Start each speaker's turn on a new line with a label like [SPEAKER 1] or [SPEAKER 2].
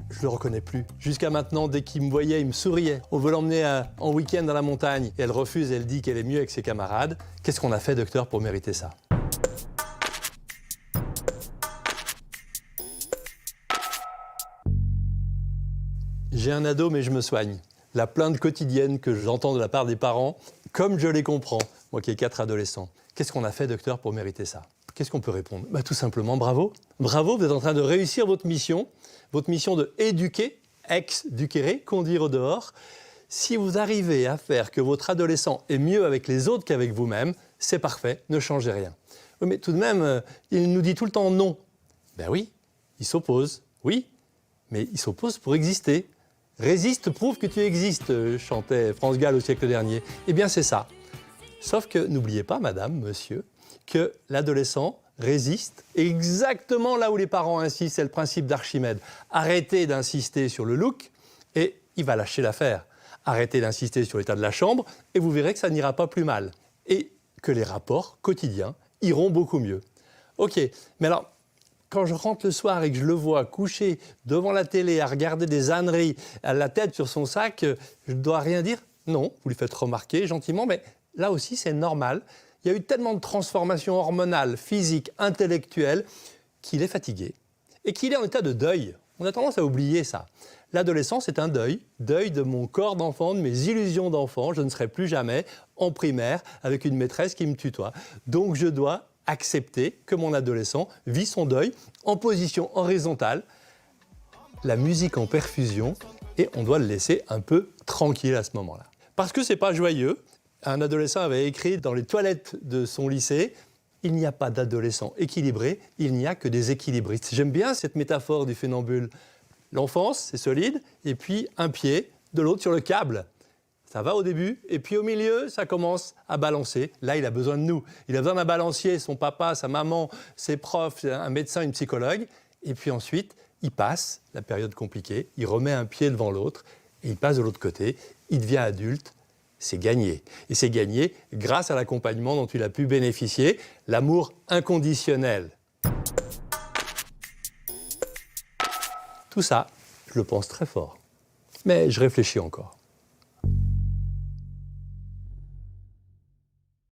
[SPEAKER 1] je le reconnais plus. Jusqu'à maintenant, dès qu'il me voyait, il me souriait. On veut l'emmener en week-end dans la montagne et elle refuse, elle dit qu'elle est mieux avec ses camarades. Qu'est-ce qu'on a fait, docteur, pour mériter ça? J'ai un ado, mais je me soigne. La plainte quotidienne que j'entends de la part des parents, comme je les comprends, moi qui ai 4 adolescents. Qu'est-ce qu'on a fait, docteur, pour mériter ça? Qu'est-ce qu'on peut répondre? Tout simplement, bravo. Bravo, vous êtes en train de réussir votre mission de éduquer, ex-duquere, qu'on dit au dehors. Si vous arrivez à faire que votre adolescent est mieux avec les autres qu'avec vous-même, c'est parfait, ne changez rien. Oui, mais tout de même, il nous dit tout le temps non. Ben oui, il s'oppose, oui, mais il s'oppose pour exister. Résiste, prouve que tu existes, chantait France Gall au siècle dernier. Eh bien, c'est ça. Sauf que n'oubliez pas, madame, monsieur, que l'adolescent résiste exactement là où les parents insistent. C'est le principe d'Archimède. Arrêtez d'insister sur le look et il va lâcher l'affaire. Arrêtez d'insister sur l'état de la chambre et vous verrez que ça n'ira pas plus mal. Et que les rapports quotidiens iront beaucoup mieux. Ok, mais alors, quand je rentre le soir et que je le vois couché devant la télé à regarder des âneries, à la tête sur son sac, je ne dois rien dire? Non, vous lui faites remarquer gentiment, mais là aussi c'est normal. Il y a eu tellement de transformations hormonales, physiques, intellectuelles, qu'il est fatigué et qu'il est en état de deuil. On a tendance à oublier ça. L'adolescence est un deuil, deuil de mon corps d'enfant, de mes illusions d'enfant. Je ne serai plus jamais en primaire avec une maîtresse qui me tutoie. Donc je dois accepter que mon adolescent vit son deuil en position horizontale, la musique en perfusion, et on doit le laisser un peu tranquille à ce moment-là. Parce que c'est pas joyeux. Un adolescent avait écrit dans les toilettes de son lycée « Il n'y a pas d'adolescent équilibré, il n'y a que des équilibristes ». J'aime bien cette métaphore du funambule. L'enfance, c'est solide, et puis un pied de l'autre sur le câble. Ça va au début, et puis au milieu, ça commence à balancer. Là, il a besoin de nous. Il a besoin d'un balancier, son papa, sa maman, ses profs, un médecin, une psychologue. Et puis ensuite, il passe la période compliquée, il remet un pied devant l'autre, et il passe de l'autre côté, il devient adulte. C'est gagné. Et c'est gagné grâce à l'accompagnement dont il a pu bénéficier, l'amour inconditionnel. Tout ça, je le pense très fort. Mais je réfléchis encore.